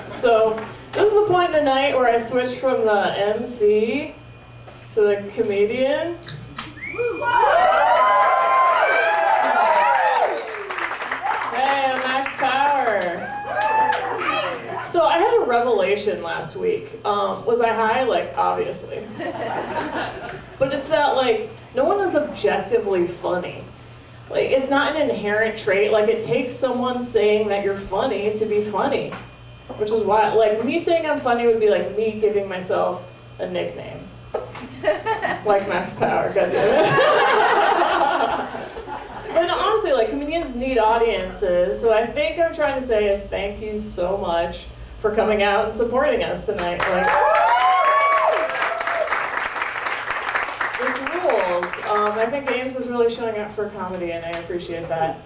So this is the point in the night where I switch from the MC to the comedian. Hey, I'm Max Power. So I had a revelation last week. Was I high? Like, obviously. But it's that, like, no one is objectively funny. Like, it's not an inherent trait. Like, it takes someone saying that you're funny to be funny. Which is why, like, me saying I'm funny would be like me giving myself a nickname. Like Max Power, goddammit. But honestly, like, comedians need audiences, so I think I'm trying to say is thank you so much for coming out and supporting us tonight. Like, this rules. I think Ames is really showing up for comedy, and I appreciate that.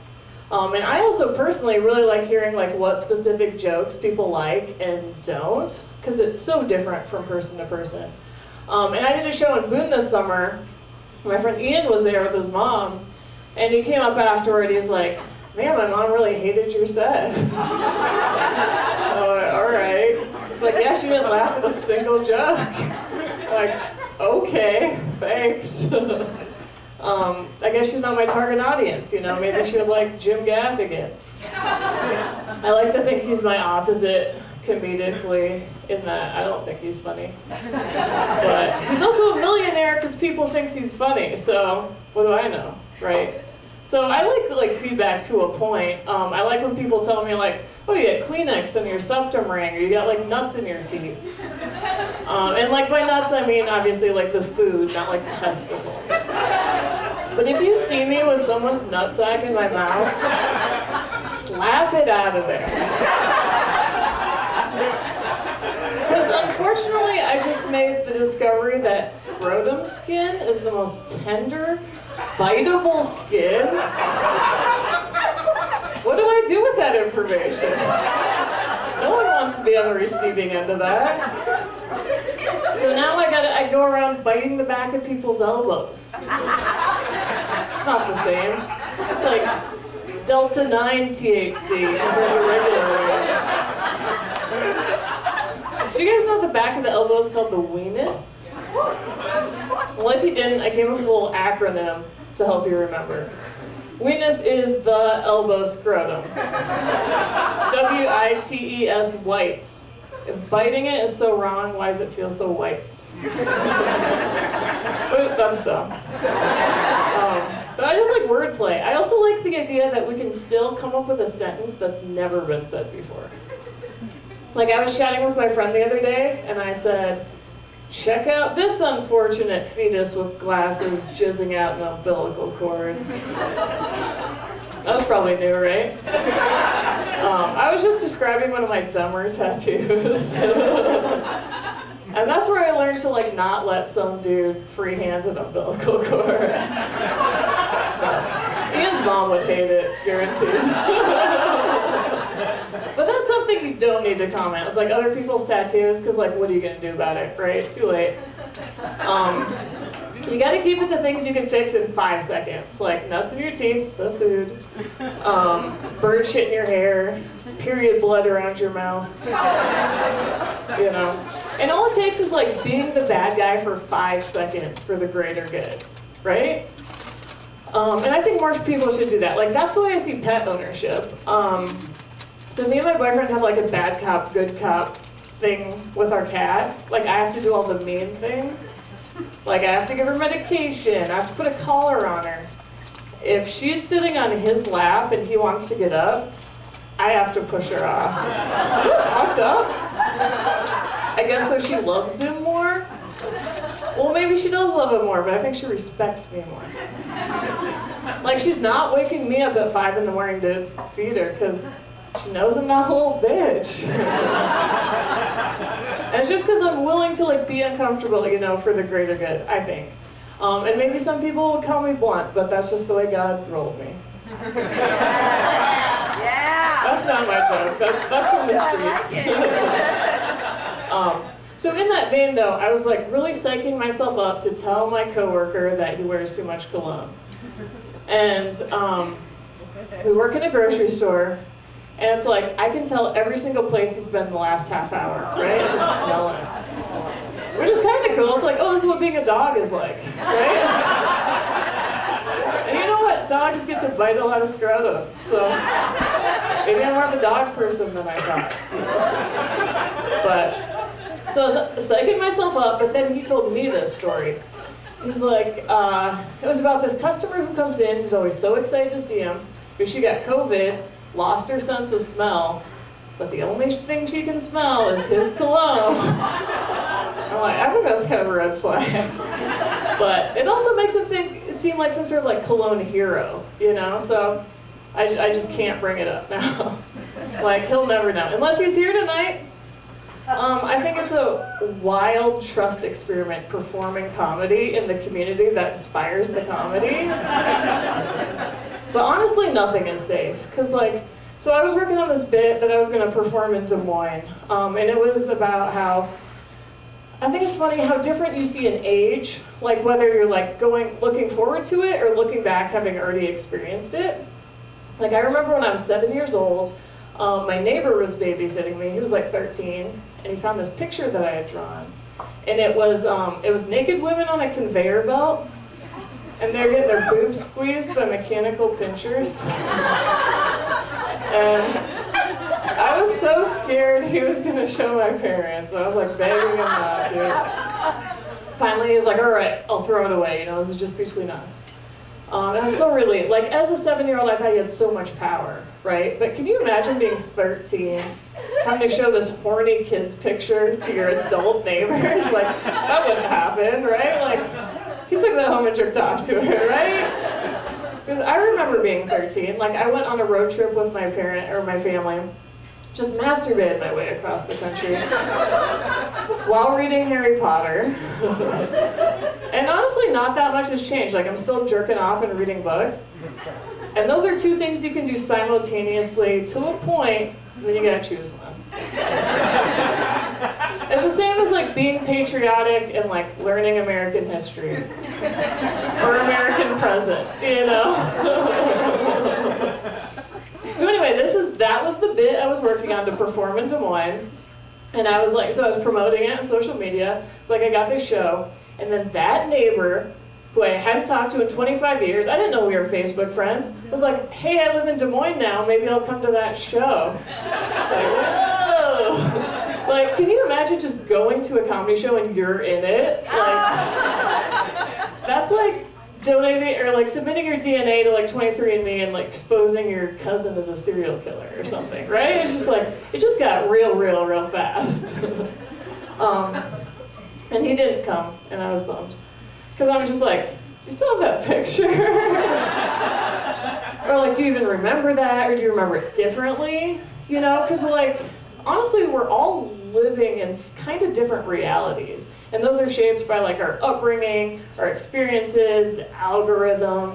And I also personally really like hearing like what specific jokes people like and don't, because it's so different from person to person. And I did a show in Boone this summer. My friend Ian was there with his mom, and he came up afterward. He's like, "Man, my mom really hated your set." All right. Like, yeah, she didn't laugh at a single joke. Like, okay, thanks. I guess she's not my target audience, you know, maybe she would like Jim Gaffigan. I like to think he's my opposite comedically in that I don't think he's funny. But he's also a millionaire because people think he's funny, so what do I know, right? So I like feedback to a point. I like when people tell me like, oh, you got Kleenex in your septum ring, or you got like nuts in your teeth. And like by nuts I mean obviously like the food, not like testicles. But if you see me with someone's nutsack in my mouth, slap it out of there. Because unfortunately, I just made the discovery that scrotum skin is the most tender, biteable skin. What do I do with that information? No one wants to be on the receiving end of that. So now I go around biting the back of people's elbows. It's not the same. It's like Delta 9 THC compared to regular weight. Do you guys know the back of the elbow is called the weenus? Well, if you didn't, I came up with a little acronym to help you remember. Weenus is the elbow scrotum. W-I-T-E-S, whites. If biting it is so wrong, why does it feel so white? That's dumb. But I just like wordplay. I also like the idea that we can still come up with a sentence that's never been said before. Like I was chatting with my friend the other day, and I said, check out this unfortunate fetus with glasses jizzing out an umbilical cord. That was probably new, right? I was just describing one of my dumber tattoos. And that's where I learned to like not let some dude freehand an umbilical cord. Ian's mom would hate it, guaranteed. But that's something you don't need to comment. It's like other people's tattoos, because like, what are you gonna do about it, right? Too late. You gotta keep it to things you can fix in 5 seconds, like nuts in your teeth, the food, bird shit in your hair, period blood around your mouth, you know. And all it takes is like being the bad guy for 5 seconds for the greater good, right? And I think more people should do that. Like that's the way I see pet ownership. So me and my boyfriend have like a bad cop, good cop thing with our cat. Like I have to do all the mean things. Like I have to give her medication, I have to put a collar on her. If she's sitting on his lap and he wants to get up, I have to push her off. Fucked up? I guess so she loves him more? Well, maybe she does love him more, but I think she respects me more. Like she's not waking me up at 5 in the morning to feed her because she knows I'm not a little bitch. And it's just because I'm willing to like be uncomfortable, you know, for the greater good, I think. And maybe some people would call me blunt, but that's just the way God rolled me. Yeah. That's not my joke. That's from the streets. So in that vein, though, I was like really psyching myself up to tell my coworker that he wears too much cologne. And we work in a grocery store. And it's like, I can tell every single place he's been in the last half hour, right? I can smell it. Which is kind of cool. It's like, oh, this is what being a dog is like, right? And you know what? Dogs get to bite a lot of scrotum, so maybe I'm more of a dog person than I thought. But, so I was psyching myself up, but then he told me this story. He's like, it was about this customer who comes in who's always so excited to see him because she got COVID, lost her sense of smell, but the only thing she can smell is his cologne. I'm like, I think that's kind of a red flag. But it also makes him seem like some sort of like cologne hero, you know? So I just can't bring it up now. Like, he'll never know. Unless he's here tonight. I think it's a wild trust experiment performing comedy in the community that inspires the comedy. But honestly, nothing is safe. Because like, so I was working on this bit that I was going to perform in Des Moines. And it was about how, I think it's funny how different you see an age, like whether you're like looking forward to it or looking back having already experienced it. Like I remember when I was 7 years old, my neighbor was babysitting me. He was like 13, and he found this picture that I had drawn. And it was naked women on a conveyor belt, and they're getting their boobs squeezed by mechanical pinchers. And I was so scared he was going to show my parents. I was like begging him not to. Finally, he was like, all right, I'll throw it away. You know, this is just between us. And I was so relieved. Like, as a 7-year-old, I thought you had so much power, right? But can you imagine being 13, having to show this horny kid's picture to your adult neighbors? Like, that wouldn't happen, right? Like, he took that home and jerked off to her, right? Because I remember being 13. Like, I went on a road trip with my family, just masturbated my way across the country while reading Harry Potter. And honestly, not that much has changed. Like, I'm still jerking off and reading books. And those are two things you can do simultaneously to a point, then you gotta choose one. It's the same as like being patriotic and like learning American history. Or American present, you know? So anyway, that was the bit I was working on to perform in Des Moines. And I was like, so I was promoting it on social media. It's like I got this show. And then that neighbor, who I hadn't talked to in 25 years, I didn't know we were Facebook friends, was like, hey, I live in Des Moines now, maybe I'll come to that show. Like, whoa! Like, can you imagine just going to a comedy show and you're in it? Like, that's like donating or like submitting your DNA to like 23andMe and like exposing your cousin as a serial killer or something, right? It's just like, it just got real fast. And he didn't come, and I was bummed. Because I was just like, do you still have that picture? Or like, do you even remember that? Or do you remember it differently? You know, because like, honestly, we're all living in kind of different realities. And those are shaped by like our upbringing, our experiences, the algorithm,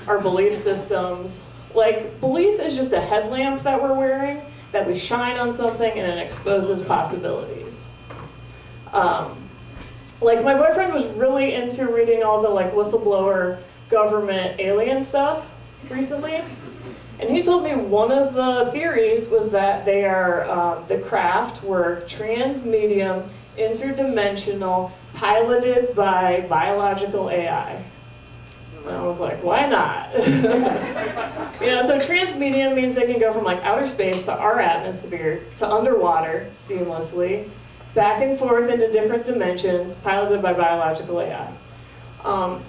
our belief systems. Like, belief is just a headlamp that we're wearing that we shine on something and it exposes possibilities. Like, my boyfriend was really into reading all the like whistleblower government alien stuff recently. And he told me one of the theories was that they are, the craft were trans-medium, interdimensional, piloted by biological AI. And I was like, why not? You know, so trans-medium means they can go from like outer space to our atmosphere to underwater seamlessly, back and forth into different dimensions, piloted by biological AI.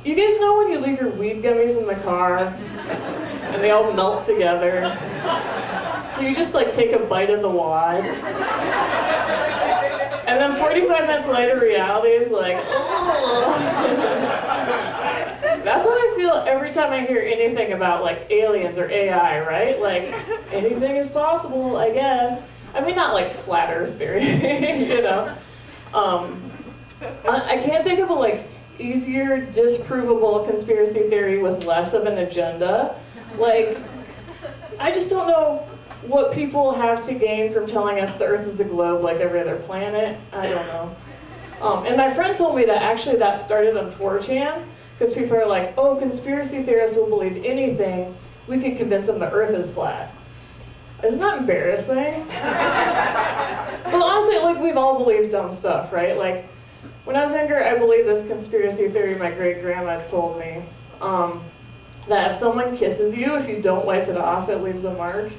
You guys know when you leave your weed gummies in the car and they all melt together? So you just like take a bite of the wad. And then 45 minutes later, reality is like, oh. That's what I feel every time I hear anything about like aliens or AI, right? Like, anything is possible, I guess. I mean, not like flat earth theory, you know? I can't think of a like easier, disprovable conspiracy theory with less of an agenda. Like, I just don't know what people have to gain from telling us the Earth is a globe like every other planet. I don't know. And my friend told me that actually that started on 4chan, because people are like, oh, conspiracy theorists will believe anything. We could convince them the Earth is flat. Isn't that embarrassing? Well, honestly, like, we've all believed dumb stuff, right? Like, when I was younger, I believed this conspiracy theory my great-grandma told me, that if someone kisses you, if you don't wipe it off, it leaves a mark.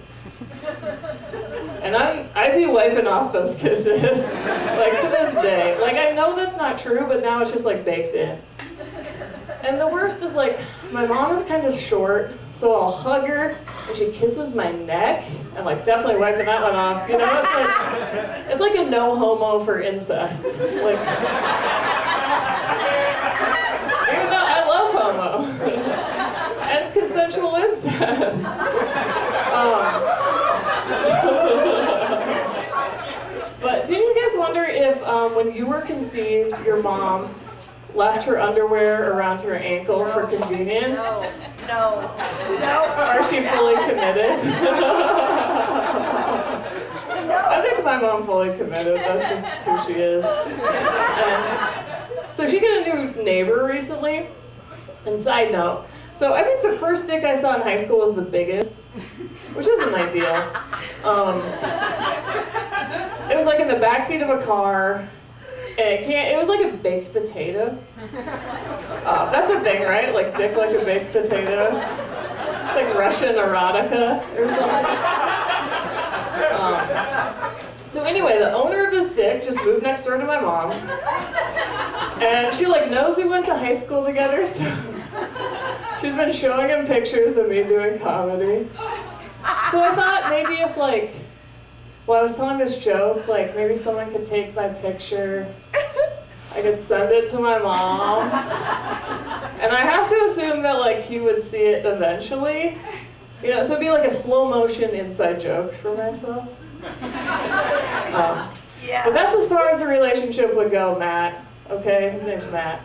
And I'd be wiping off those kisses, like, to this day. Like, I know that's not true, but now it's just, like, baked in. And the worst is, like, my mom is kind of short, so I'll hug her, and she kisses my neck, and, like, definitely wiping that one off. You know, it's like a no homo for incest. Like, even though I love homo. And consensual incest. But didn't you guys wonder if, when you were conceived, your mom left her underwear around her ankle for convenience? No. Or is she fully committed? I think my mom fully committed. That's just who she is. And so she got a new neighbor recently. And side note, so I think the first dick I saw in high school was the biggest, which isn't ideal. It was like in the backseat of a car. And it was like a baked potato. That's a thing, right? Like dick like a baked potato. It's like Russian erotica or something. So anyway, the owner of this dick just moved next door to my mom. And she like knows we went to high school together, so she's been showing him pictures of me doing comedy. So I thought maybe if like, while I was telling this joke, like maybe someone could take my picture, I could send it to my mom, and I have to assume that like he would see it eventually. You know, so it'd be like a slow motion inside joke for myself. Yeah. But that's as far as the relationship would go, Matt. Okay, his name's Matt.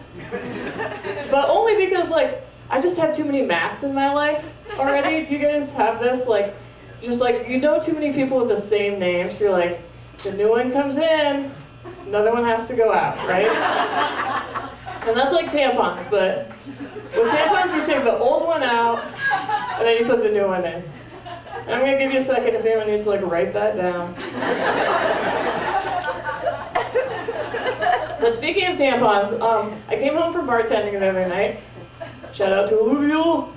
But only because like, I just have too many Matts in my life already. Do you guys have this? Like, just like, you know too many people with the same name, so you're like, the new one comes in, another one has to go out, right? And that's like tampons, but with tampons you take the old one out, and then you put the new one in. And I'm gonna give you a second if anyone needs to like write that down. But speaking of tampons, I came home from bartending the other night. Shout out to Alluvial.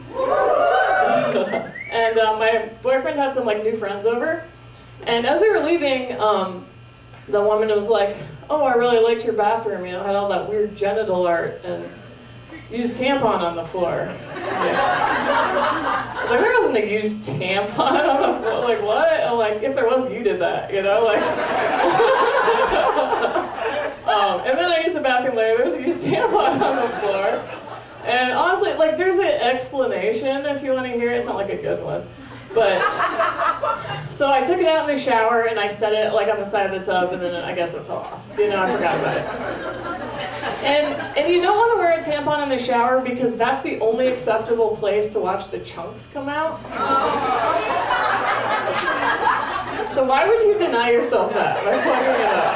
And my boyfriend had some like new friends over. And as they were leaving, the woman was like, oh, I really liked your bathroom, you know, had all that weird genital art and used tampon on the floor. Like, I was like, there wasn't a used tampon on the floor. Like, what? I'm like, if there was, you did that, you know? Like, and then I used the bathroom later, there was a used tampon on the floor. And honestly, like, there's an explanation if you want to hear it. It's not like a good one. But, so I took it out in the shower and I set it like on the side of the tub, and then I guess it fell off. You know, I forgot about it. And you don't want to wear a tampon in the shower because that's the only acceptable place to watch the chunks come out. So why would you deny yourself that by plugging it up?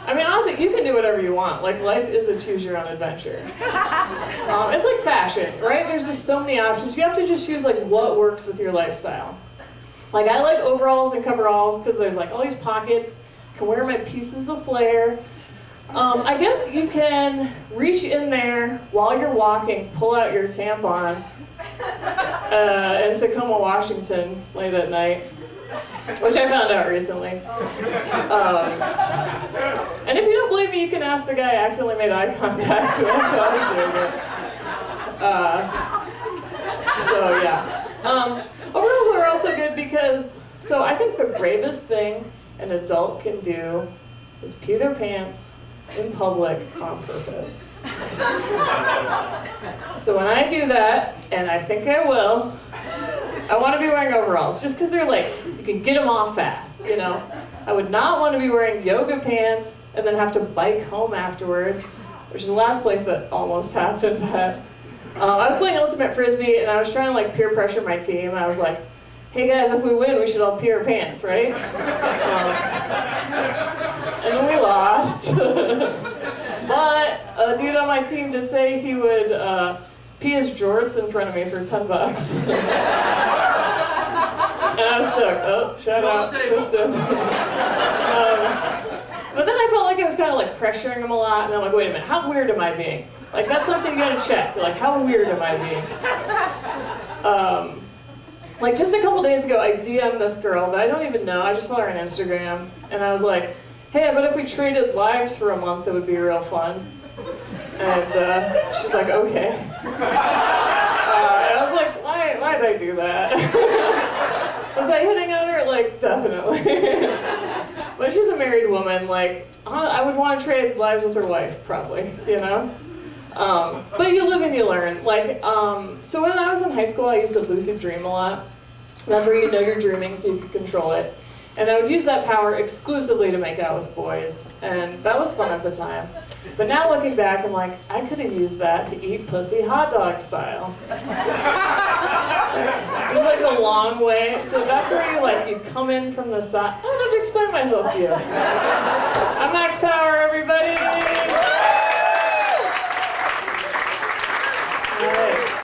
I mean, honestly, you can do whatever you want. Like, life is a choose-your-own-adventure. It's like fashion, right? There's just so many options. You have to just choose, like, what works with your lifestyle. Like, I like overalls and coveralls because there's, like, all these pockets. I can wear my pieces of flair. I guess you can reach in there while you're walking, pull out your tampon in Tacoma, Washington, late at night. Which I found out recently. And if you don't believe me, you can ask the guy I accidentally made eye contact with while I was doing it. So yeah. Overalls are also good because, so I think the bravest thing an adult can do is pee their pants in public on purpose. So when I do that, and I think I will, I want to be wearing overalls, just because they're like, you can get them off fast, you know? I would not want to be wearing yoga pants and then have to bike home afterwards, which is the last place that almost happened at. I was playing Ultimate Frisbee, and I was trying to like peer pressure my team. I was like, hey guys, if we win, we should all pee our pants, right? And then we lost. But a dude on my team did say he would pee his jorts in front of me for $10. And I was stoked. Oh, shout out, Tristan. But then I felt like I was kind of like pressuring him a lot, and I'm like, wait a minute, how weird am I being? Like, that's something you gotta check. Like, how weird am I being? Like, just a couple days ago, I DM'd this girl that I don't even know. I just follow her on Instagram, and I was like, hey, I bet if we traded lives for a month, it would be real fun. And she's like, okay. And I was like, why did I do that? Was I hitting on her? Like, definitely. But she's a married woman. Like, I would want to trade lives with her wife, probably, you know? But you live and you learn. Like, so when I was in high school, I used to lucid dream a lot. That's where you know you're dreaming so you can control it. And I would use that power exclusively to make out with boys. And that was fun at the time. But now looking back, I'm like, I could have used that to eat pussy hot dog style. There's like a long way. So that's where you come in from the side. I don't have to explain myself to you.